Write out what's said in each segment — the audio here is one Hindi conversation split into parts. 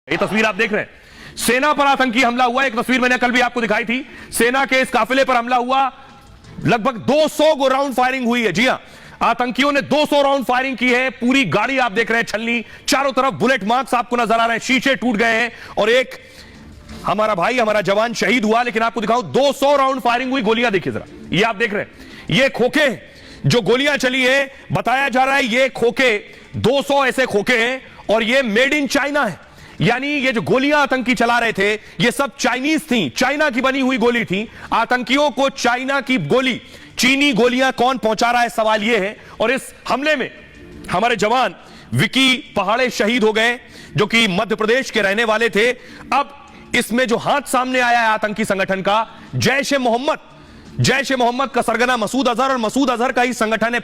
ये तस्वीर आप देख रहे हैं, सेना पर आतंकी हमला हुआ। एक तस्वीर मैंने कल भी आपको दिखाई थी, सेना के इस काफिले पर हमला हुआ। लगभग 200 गो राउंड फायरिंग हुई है। जी हां, आतंकियों ने 200 राउंड फायरिंग की है। पूरी गाड़ी आप देख रहे हैं छलनी, चारों तरफ बुलेट मार्क्स आपको नजर आ रहे हैं, शीशे टूट गए हैं और एक हमारा भाई, हमारा जवान शहीद हुआ। लेकिन आपको दिखाऊं, 200 राउंड फायरिंग हुई। गोलियां देखिए जरा, ये आप देख रहे हैं, ये खोखे जो गोलियां चली है, बताया जा रहा है ये खोखे 200 ऐसे खोखे हैं और ये मेड इन चाइना है। यानी ये जो गोलियां आतंकी चला रहे थे ये सब चाइनीज थी, चाइना की बनी हुई गोली थी। आतंकियों को चाइना की गोली, चीनी गोलियां कौन पहुंचा रहा है, सवाल यह है। और इस हमले में हमारे जवान विकी पहाड़े शहीद हो गए, जो कि मध्य प्रदेश के रहने वाले थे। अब इसमें जो हाथ सामने आया है आतंकी संगठन का, जैश ए मोहम्मद का सरगना मसूद अजहर, और मसूद अजहर का ही संगठन है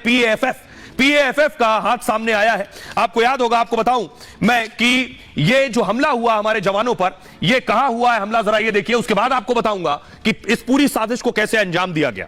पीएएफएफ का हाथ सामने आया है। आपको याद होगा, आपको बताऊं मैं कि ये जो हमला हुआ हमारे जवानों पर, ये कहां हुआ है हमला, जरा ये देखिए। उसके बाद आपको बताऊंगा कि इस पूरी साजिश को कैसे अंजाम दिया गया।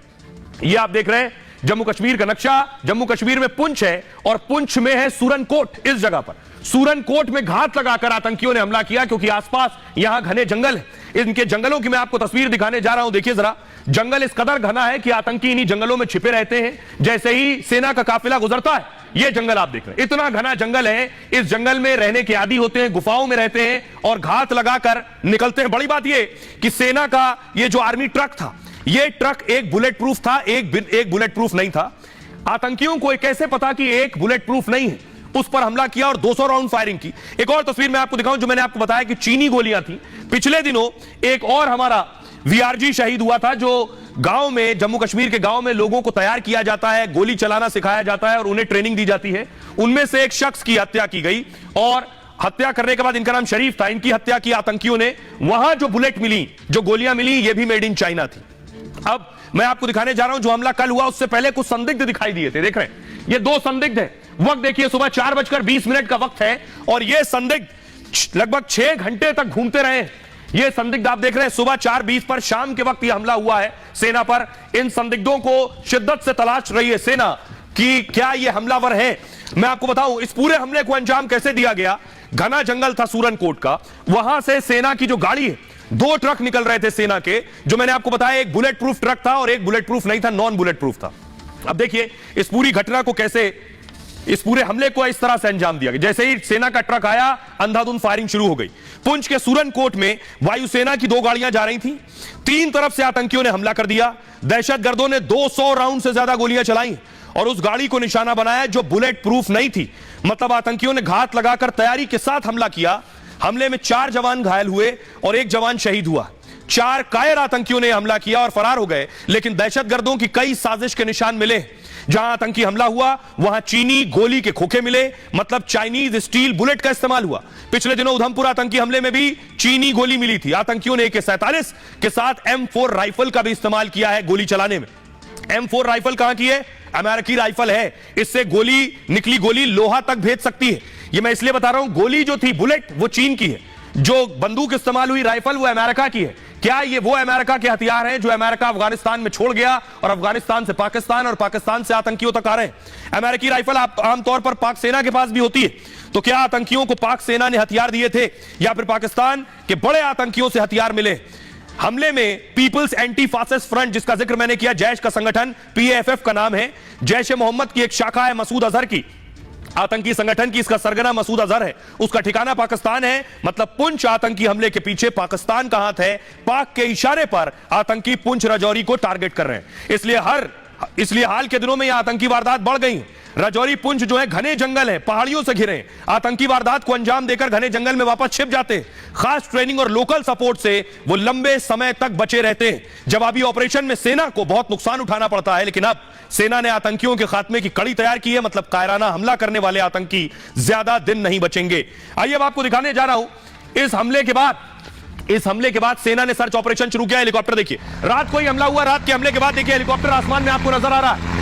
ये आप देख रहे हैं जम्मू कश्मीर का नक्शा। जम्मू कश्मीर में पुंछ है और पुंछ में है सूरनकोट। इस जगह पर सूरनकोट में घात लगाकर आतंकियों ने हमला किया, क्योंकि आसपास यहां घने जंगल है। इनके जंगलों की मैं आपको तस्वीर दिखाने जा रहा हूं। देखिए जरा, जंगल इस कदर घना है कि आतंकी इन्हीं जंगलों में छिपे रहते हैं। जैसे ही सेना का काफिला गुजरता है, ये जंगल आप देख रहे हैं, इतना घना जंगल है। इस जंगल में रहने के आदी होते हैं, गुफाओं में रहते हैं और घात लगाकर निकलते हैं। बड़ी बात यह कि सेना का ये जो आर्मी ट्रक था, ये ट्रक एक बुलेट प्रूफ था, एक बुलेट प्रूफ नहीं था। आतंकियों को कैसे पता कि एक बुलेट प्रूफ नहीं है, उस पर हमला किया और 200 राउंड फायरिंग की। एक और तस्वीर मैं आपको दिखाऊं, जो मैंने आपको बताया कि चीनी गोलियां थी। पिछले दिनों एक और हमारा वीआरजी शहीद हुआ था, जो गांव में, जम्मू कश्मीर के गांव में लोगों को तैयार किया जाता है, गोली चलाना सिखाया जाता है और उन्हें ट्रेनिंग दी जाती है। उनमें से एक शख्स की हत्या की गई और हत्या करने के बाद, इनका नाम शरीफ था, इनकी हत्या की आतंकियों ने। वहां जो बुलेट मिली, जो गोलियां मिली, ये भी मेड इन चाइना थी। अब मैं आपको दिखाने जा रहा हूं, जो हमला कल हुआ उससे पहले कुछ संदिग्ध दिखाई दिए थे। देख रहे हैं, ये दो संदिग्ध है। वक्त देखिए, सुबह 4:20 का वक्त है और ये संदिग्ध लगभग 6 घंटे तक घूमते रहे। ये संदिग्ध आप देख रहे हैं, सुबह 4:20 पर, शाम के वक्त ये हमला हुआ है सेना पर। इन संदिग्धों को शिद्दत से तलाश रही है सेना कि क्या ये हमलावर है। मैं आपको बताऊं, इस पूरे हमले को अंजाम कैसे दिया गया। घना जंगल था सूरनकोट का, वहां से सेना की जो गाड़ी है, 2 ट्रक निकल रहे थे सेना के, जो मैंने आपको बताया एक बुलेट प्रूफ ट्रक था और एक बुलेट प्रूफ नहीं था, नॉन बुलेट प्रूफ था। अब देखिए इस पूरी घटना को कैसे, इस पूरे हमले को इस तरह से अंजाम दिया गया। जैसे ही सेना का ट्रक आया, अंधाधुंध फायरिंग शुरू हो गई। पुंछ के सूरनकोट में वायुसेना की 2 गाड़ियां जा रही थीं, 3 तरफ से आतंकियों ने हमला कर दिया। दहशतगर्दों ने 200 राउंड से ज्यादा गोलियां चलाई और उस गाड़ी को निशाना बनाया जो बुलेट प्रूफ नहीं थी। मतलब आतंकियों ने घात लगाकर तैयारी के साथ हमला किया। हमले में 4 जवान घायल हुए और 1 जवान शहीद हुआ। 4 कायर आतंकियों ने हमला किया और फरार हो गए। लेकिन दहशतगर्दों की कई साजिश के निशान मिले। जहां आतंकी हमला हुआ वहां चीनी गोली के खोखे मिले, मतलब चाइनीज स्टील बुलेट का इस्तेमाल हुआ। पिछले दिनों उधमपुर आतंकी हमले में भी चीनी गोली मिली थी। आतंकियों ने AK-47 के साथ M4 राइफल का भी इस्तेमाल किया है गोली चलाने में। M4 राइफल कहां की है? अमेरिकी राइफल है। इससे निकली गोली लोहा तक भेज सकती है। यह मैं इसलिए बता रहा हूं, गोली जो थी बुलेट वो चीन की है, जो बंदूक इस्तेमाल हुई राइफल वो अमेरिका की है। क्या ये वो अमेरिका के हथियार हैं जो अमेरिका अफगानिस्तान में छोड़ गया और अफगानिस्तान से पाकिस्तान और पाकिस्तान से आतंकियों तक आ रहे हैं? अमेरिकी राइफल आमतौर पर पाक सेना के पास भी होती है। तो क्या आतंकियों को पाक सेना ने हथियार दिए थे या फिर पाकिस्तान के बड़े आतंकियों से हथियार मिले? हमले में पीपल्स एंटी फासिस्ट फ्रंट, जिसका जिक्र मैंने किया, जैश का संगठन पीएएफएफ का नाम है, जैश ए मोहम्मद की एक शाखा है मसूद अजहर की, आतंकी संगठन की। इसका सरगना मसूद अजहर है, उसका ठिकाना पाकिस्तान है। मतलब पुंछ आतंकी हमले के पीछे पाकिस्तान का हाथ है। पाक के इशारे पर आतंकी पुंछ राजौरी को टारगेट कर रहे हैं। इसलिए हाल के दिनों में यह आतंकी वारदात बढ़ गई। राजौरी पुंछ जो है घने जंगल है, पहाड़ियों से घिरे। आतंकी वारदात को अंजाम देकर घने जंगल में वापस छिप जाते। खास ट्रेनिंग और लोकल सपोर्ट से वो लंबे समय तक बचे रहते हैं। जवाबी ऑपरेशन में सेना को बहुत नुकसान उठाना पड़ता है, लेकिन अब सेना ने आतंकियों के खात्मे की कड़ी तैयार की है। मतलब कायराना हमला करने वाले आतंकी ज्यादा दिन नहीं बचेंगे। आइए अब आपको दिखाने जा रहा हूं, इस हमले के बाद सेना ने सर्च ऑपरेशन शुरू किया। हेलीकॉप्टर देखिए, रात को ही हमला हुआ। रात के हमले के बाद देखिए हेलीकॉप्टर आसमान में आपको नजर आ रहा है।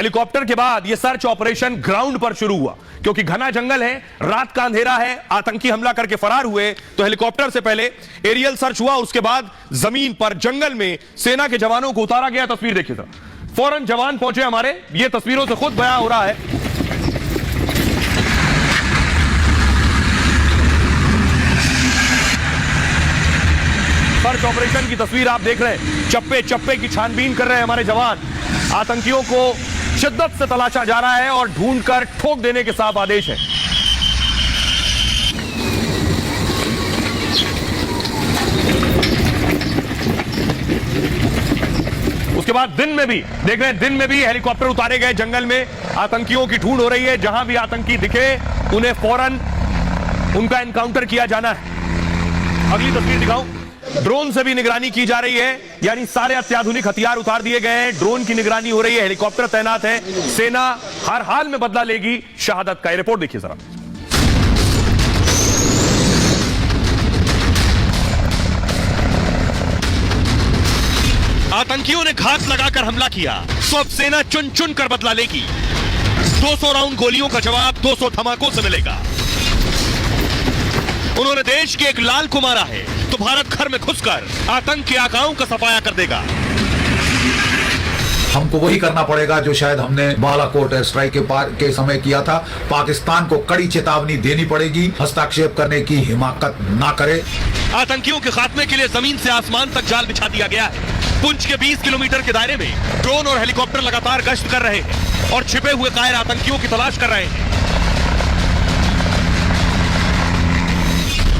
हेलीकॉप्टर के बाद यह सर्च ऑपरेशन ग्राउंड पर शुरू हुआ, क्योंकि घना जंगल है, रात का अंधेरा है, आतंकी हमला करके फरार हुए। तो हेलीकॉप्टर से पहले एरियल सर्च हुआ, उसके बाद जमीन पर जंगल में सेना के जवानों को उतारा गया। तस्वीर देखिए सर, फौरन जवान पहुंचे हमारे, ये तस्वीरों से खुद बयां हो रहा है। सर्च ऑपरेशन की तस्वीर आप देख रहे हैं, चप्पे चप्पे की छानबीन कर रहे हैं हमारे जवान। आतंकियों को शिद्दत से तलाशा जा रहा है और ढूंढकर ठोक देने के साफ आदेश है। उसके बाद दिन में भी देख रहे हैं, दिन में भी हेलीकॉप्टर उतारे गए जंगल में, आतंकियों की ढूंढ हो रही है। जहां भी आतंकी दिखे उन्हें फौरन उनका एनकाउंटर किया जाना है। अगली तस्वीर दिखाऊं, ड्रोन से भी निगरानी की जा रही है, यानी सारे अत्याधुनिक हथियार उतार दिए गए हैं, ड्रोन की निगरानी हो रही है, हेलीकॉप्टर तैनात है। सेना हर हाल में बदला लेगी शहादत का। रिपोर्ट देखिए जरा। आतंकियों ने घात लगाकर हमला किया, तो अब सेना चुन चुन कर बदला लेगी। 200 राउंड गोलियों का जवाब 200 धमाकों से मिलेगा। उन्होंने देश के एक लाल को मारा है, तो भारत घर में घुसकर आतंक के आकाओं का सफाया कर देगा। हमको वही करना पड़ेगा जो शायद हमने बालाकोट एयर स्ट्राइक के समय किया था। पाकिस्तान को कड़ी चेतावनी देनी पड़ेगी, हस्तक्षेप करने की हिमाकत ना करे। आतंकियों के खात्मे के लिए जमीन से आसमान तक जाल बिछा दिया गया है। पुंछ के 20 किलोमीटर के दायरे में ड्रोन और हेलीकॉप्टर लगातार गश्त कर रहे हैं और छिपे हुए कायर आतंकियों की तलाश कर रहे हैं।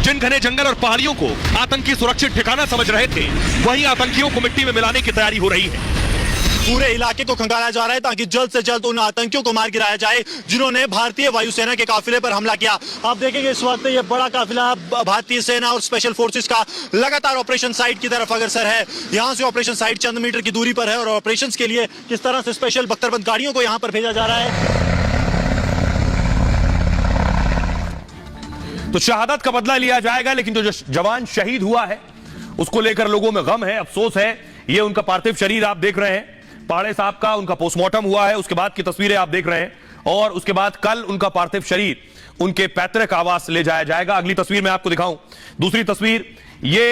जिन घने जंगल और पहाड़ियों को आतंकी सुरक्षित ठिकाना समझ रहे थे, वहीं आतंकियों को मिट्टी में मिलाने की तैयारी हो रही है। पूरे इलाके को खंगाला जा रहा है ताकि जल्द से जल्द उन आतंकियों को मार गिराया जाए जिन्होंने भारतीय वायुसेना के काफिले पर हमला किया। आप देखेंगे इस वक्त ये बड़ा काफिला भारतीय सेना और स्पेशल फोर्सेस का लगातार ऑपरेशन साइट की तरफ अग्रसर है। यहाँ से ऑपरेशन साइट चंद मीटर की दूरी पर है और ऑपरेशन के लिए किस तरह से स्पेशल बख्तरबंद गाड़ियों को यहाँ पर भेजा जा रहा है। तो शहादत का बदला लिया जाएगा, लेकिन जो जवान शहीद हुआ है उसको लेकर लोगों में गम है, अफसोस है। ये उनका पार्थिव शरीर आप देख रहे हैं, पाड़े साहब का उनका पोस्टमार्टम हुआ है, उसके बाद की तस्वीरें आप देख रहे हैं, और उसके बाद कल उनका पार्थिव शरीर उनके पैतृक आवास ले जाया जाएगा। अगली तस्वीर मैं आपको दिखाऊं, दूसरी तस्वीर, ये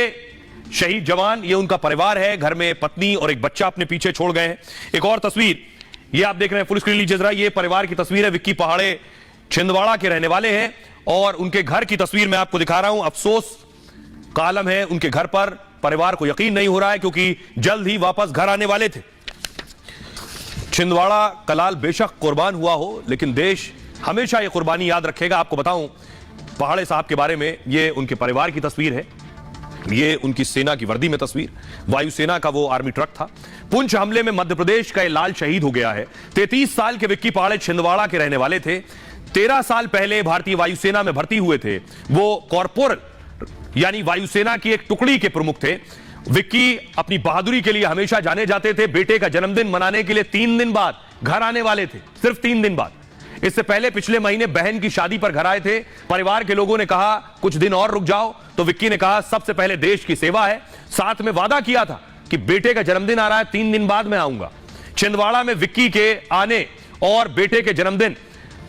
शहीद जवान, ये उनका परिवार है, घर में पत्नी और एक बच्चा अपने पीछे छोड़ गए हैं। एक और तस्वीर ये आप देख रहे हैं, फुल स्क्रीन लीजिए जरा, ये परिवार की तस्वीर है। विक्की पहाड़े छिंदवाड़ा के रहने वाले हैं और उनके घर की तस्वीर मैं आपको दिखा रहा हूं। अफसोस का आलम है उनके घर पर, परिवार को यकीन नहीं हो रहा है क्योंकि जल्द ही वापस घर आने वाले थे। छिंदवाड़ा कलाल बेशक कुर्बान हुआ हो, लेकिन देश हमेशा यह कुर्बानी याद रखेगा। आपको बताऊं पहाड़े साहब के बारे में, यह उनके परिवार की तस्वीर है, ये उनकी सेना की वर्दी में तस्वीर, वायुसेना का वो आर्मी ट्रक था। पुंछ हमले में मध्य प्रदेश का ये लाल शहीद हो गया है। 33 साल के विक्की पहाड़े छिंदवाड़ा के रहने वाले थे। 13 साल पहले भारतीय वायुसेना में भर्ती हुए थे। वो कॉर्पोरल यानी वायुसेना की एक टुकड़ी के प्रमुख थे। विक्की अपनी बहादुरी के लिए हमेशा जाने जाते थे। बेटे का जन्मदिन मनाने के लिए 3 दिन बाद घर आने वाले थे, सिर्फ 3 दिन बाद। इससे पहले पिछले महीने बहन की शादी पर घर आए थे। परिवार के लोगों ने कहा कुछ दिन और रुक जाओ, तो विक्की ने कहा सबसे पहले देश की सेवा है। साथ में वादा किया था कि बेटे का जन्मदिन आ रहा है, 3 दिन बाद मैं आऊंगा। छिंदवाड़ा में विक्की के आने और बेटे के जन्मदिन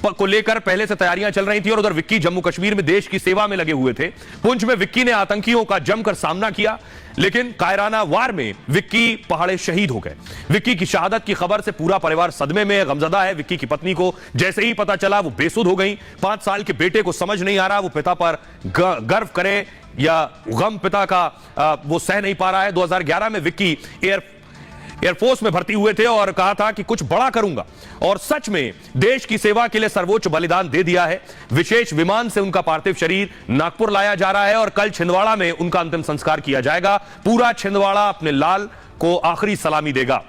को लेकर पहले से तैयारियां चल रही थी और उधर विक्की जम्मू कश्मीर में देश की सेवा में लगे हुए थे। पुंछ में विक्की ने आतंकियों का जमकर सामना किया, लेकिन कायराना वार में विक्की पहाड़े शहीद हो गए। विक्की की शहादत की खबर से पूरा परिवार सदमे में गमजदा है। विक्की की पत्नी को जैसे ही पता चला वो बेसुध हो गई। 5 साल के बेटे को समझ नहीं आ रहा वो पिता पर गर्व करे या गम पिता का वो सह नहीं पा रहा है। 2011 में विक्की एयरफोर्स में भर्ती हुए थे और कहा था कि कुछ बड़ा करूंगा, और सच में देश की सेवा के लिए सर्वोच्च बलिदान दे दिया है। विशेष विमान से उनका पार्थिव शरीर नागपुर लाया जा रहा है और कल छिंदवाड़ा में उनका अंतिम संस्कार किया जाएगा। पूरा छिंदवाड़ा अपने लाल को आखिरी सलामी देगा।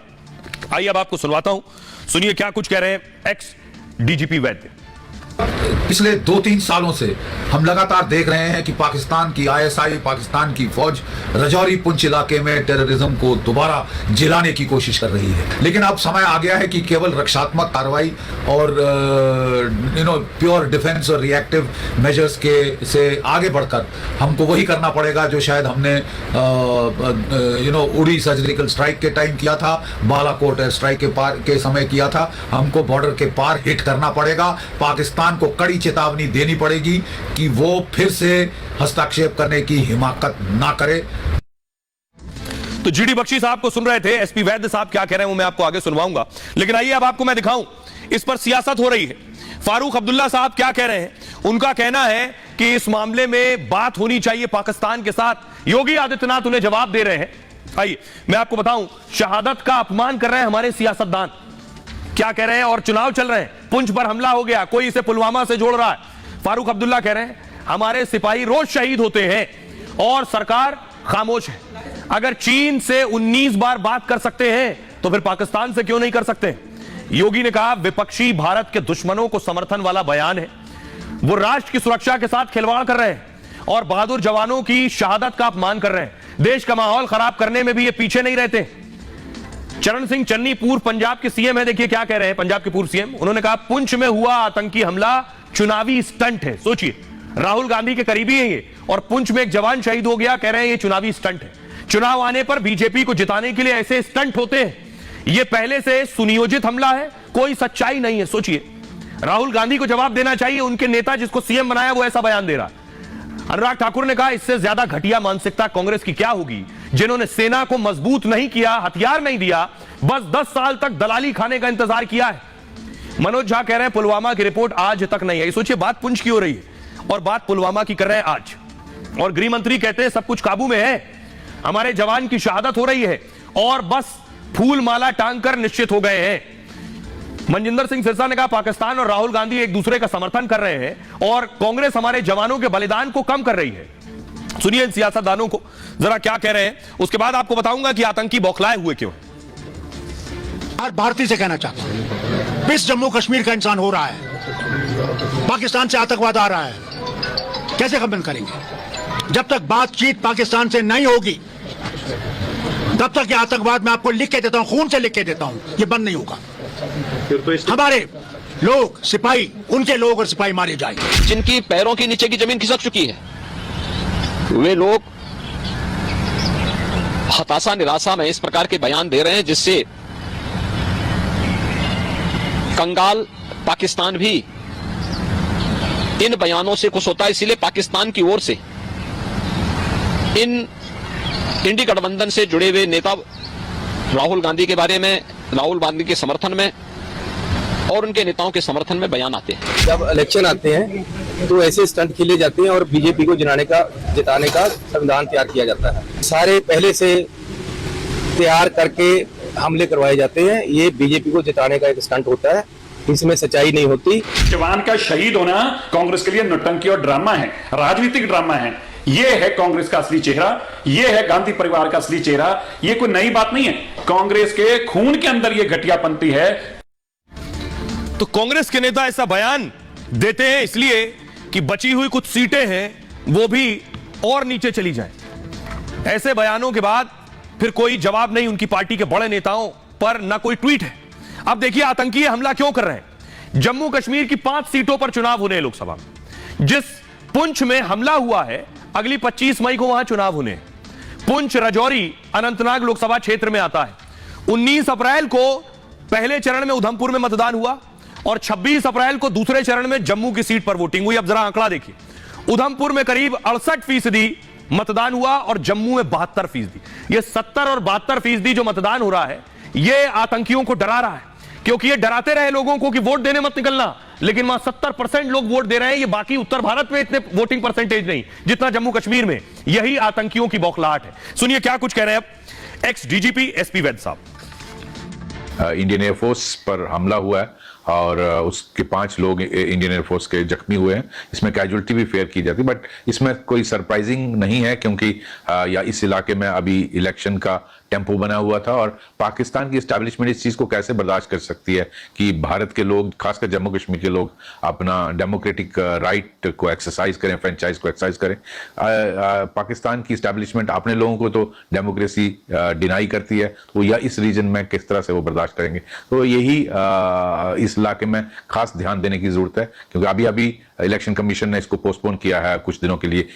आइए अब आपको सुनवाता हूं, सुनिए क्या कुछ कह रहे हैं एक्स डीजीपी वैद्य। पिछले 2-3 सालों से हम लगातार देख रहे हैं कि पाकिस्तान की आईएसआई, पाकिस्तान की फौज रजौरी पुंछ इलाके में टेररिज्म को दोबारा जिलाने की कोशिश कर रही है। लेकिन अब समय आ गया है कि केवल रक्षात्मक कार्रवाई और प्योर डिफेंस और रिएक्टिव मेजर्स के से आगे बढ़कर हमको वही करना पड़ेगा जो शायद हमने उड़ी सर्जिकल स्ट्राइक के टाइम किया था, बालाकोट एयर स्ट्राइक के समय किया था। हमको बॉर्डर के पार हिट करना पड़ेगा। पाकिस्तान को कड़ी चेतावनी देनी पड़ेगी कि वो फिर से हस्तक्षेप करने की हिमाकत ना करे। तो जीडी बख्शी साहब को सुन रहे थे, एसपी वैद्य साहब क्या कह रहे हैं वो मैं आपको आगे सुनवाऊंगा, लेकिन आइए अब आपको मैं दिखाऊं इस पर सियासत हो रही है। फारूक अब्दुल्ला साहब क्या कह रहे हैं? उनका कहना है कि इस मामले में बात होनी चाहिए पाकिस्तान के साथ। योगी आदित्यनाथ उन्हें जवाब दे रहे हैं। आइए मैं आपको बताऊं, शहादत का अपमान कर रहे हैं हमारे सियासतदान। क्या कह रहे हैं? और चुनाव चल रहे हैं, पुंछ पर हमला हो गया, कोई इसे पुलवामा से जोड़ रहा है। फारूक अब्दुल्ला कह रहे हैं हमारे सिपाही रोज शहीद होते हैं और सरकार खामोश है। अगर चीन से 19 बार बात कर सकते हैं तो फिर पाकिस्तान से क्यों नहीं कर सकते? योगी ने कहा विपक्षी भारत के दुश्मनों को समर्थन वाला बयान है, वो राष्ट्र की सुरक्षा के साथ खिलवाड़ कर रहे हैं और बहादुर जवानों की शहादत का अपमान कर रहे हैं। देश का माहौल खराब करने में भी ये पीछे नहीं रहते। चरण सिंह चन्नी पूर्व पंजाब के सीएम है, देखिए क्या कह रहे हैं पंजाब के पूर्व सीएम। उन्होंने कहा पुंछ में हुआ आतंकी हमला चुनावी स्टंट है। सोचिए, राहुल गांधी के करीबी हैं ये और पुंछ में एक जवान शहीद हो गया, कह रहे हैं ये चुनावी स्टंट है। चुनाव आने पर बीजेपी को जिताने के लिए ऐसे स्टंट होते हैं। ये पहले से सुनियोजित हमला है, कोई सच्चाई नहीं है। सोचिए, राहुल गांधी को जवाब देना चाहिए, उनके नेता जिसको सीएम बनाया वो ऐसा बयान दे रहा है। अनुराग ठाकुर ने कहा इससे ज्यादा घटिया मानसिकता कांग्रेस की क्या होगी, जिन्होंने सेना को मजबूत नहीं किया, हथियार नहीं दिया, बस 10 साल तक दलाली खाने का इंतजार किया है। मनोज झा कह रहे हैं पुलवामा की रिपोर्ट आज तक नहीं आई। सोचिए, बात पुंछ की हो रही है और बात पुलवामा की कर रहे हैं आज। और गृह मंत्री कहते हैं सब कुछ काबू में है, हमारे जवान की शहादत हो रही है और बस फूल माला टांग कर निश्चित हो गए हैं। मनजिंदर सिंह सिरसा ने कहा पाकिस्तान और राहुल गांधी एक दूसरे का समर्थन कर रहे हैं और कांग्रेस हमारे जवानों के बलिदान को कम कर रही है। सुनिए इन सियासतदानों को जरा क्या कह रहे हैं, उसके बाद आपको बताऊंगा कि आतंकी बौखलाए हुए क्यों। हर भारतीय से कहना चाहता हूं, 20 जम्मू कश्मीर का इंसान हो रहा है, पाकिस्तान से आतंकवाद आ रहा है, कैसे बंद करेंगे? जब तक बातचीत पाकिस्तान से नहीं होगी तब तक ये आतंकवाद मैं आपको लिख के देता हूं, खून से लिख के देता हूं, ये बंद नहीं होगा। हमारे लोग सिपाही, उनके लोग और सिपाही मारे जाएंगे। जिनकी पैरों के नीचे की जमीन खिसक चुकी है, वे लोग हताशा निराशा में इस प्रकार के बयान दे रहे हैं जिससे कंगाल पाकिस्तान भी इन बयानों से खुश होता है। इसीलिए पाकिस्तान की ओर से इन इंडी गठबंधन से जुड़े हुए नेता राहुल गांधी के बारे में, राहुल गांधी के समर्थन में और उनके नेताओं के समर्थन में बयान आते हैं। जब इलेक्शन आते हैं तो ऐसे स्टंट खेले जाते हैं और बीजेपी को जिताने का संविधान तैयार किया जाता है। सारे पहले से तैयार करके हमले करवाए जाते हैं। ये बीजेपी को जिताने का एक स्टंट होता है, इसमें सच्चाई नहीं होती। जवान का शहीद होना कांग्रेस के लिए नौटंकी और ड्रामा है, राजनीतिक ड्रामा है। ये है कांग्रेस का असली चेहरा, ये है गांधी परिवार का असली चेहरा। ये कोई नई बात नहीं है, कांग्रेस के खून के अंदर ये घटियापंथी है। तो कांग्रेस के नेता ऐसा बयान देते हैं इसलिए कि बची हुई कुछ सीटें हैं वो भी और नीचे चली जाएं। ऐसे बयानों के बाद फिर कोई जवाब नहीं उनकी पार्टी के बड़े नेताओं पर, ना कोई ट्वीट है। अब देखिए आतंकी हमला क्यों कर रहे हैं। जम्मू कश्मीर की 5 सीटों पर चुनाव होने हैं लोकसभा में। जिस पुंछ में हमला हुआ है, अगली 25 मई को वहां चुनाव होने हैं। पुंछ राजौरी अनंतनाग लोकसभा क्षेत्र में आता है। 19 अप्रैल को पहले चरण में उधमपुर में मतदान हुआ और 26 अप्रैल को दूसरे चरण में जम्मू की सीट पर वोटिंग हुई। अब जरा आंकड़ा देखिए, उधमपुर में करीब 68% मतदान हुआ और जम्मू में 72%। ये 70 और 72% जो मतदान हो रहा है ये आतंकियों को डरा रहा है, क्योंकि ये डराते रहे लोगों को कि वोट देने मत निकलना, लेकिन वहां 70% लोग वोट दे रहे हैं। ये बाकी उत्तर भारत में इतने वोटिंग परसेंटेज नहीं जितना जम्मू कश्मीर में। यही आतंकियों की बौखलाहट है। सुनिए क्या कुछ कह रहे हैं अब एक्स डीजीपी एसपी वैद्य साहब। इंडियन एयरफोर्स पर हमला हुआ है और उसके 5 लोग इंडियन एयरफोर्स के जख्मी हुए हैं। इसमें कैजुअलिटी भी फेयर की जाती, बट इसमें कोई सरप्राइजिंग नहीं है, क्योंकि या इस इलाके में अभी इलेक्शन का टेम्पो बना हुआ था और पाकिस्तान की एस्टैब्लिशमेंट इस चीज़ को कैसे बर्दाश्त कर सकती है कि भारत के लोग, खासकर जम्मू कश्मीर के लोग, अपना डेमोक्रेटिक राइट को एक्सरसाइज करें, फ्रेंचाइज को एक्सरसाइज करें। पाकिस्तान की एस्टैब्लिशमेंट अपने लोगों को तो डेमोक्रेसी डिनाई करती है, तो या इस रीजन में किस तरह से वो बर्दाश्त करेंगे। तो यही इस इलाके में खास ध्यान देने की जरूरत है, क्योंकि अभी इलेक्शन कमीशन ने इसको पोस्टपोन किया है कुछ दिनों के लिए।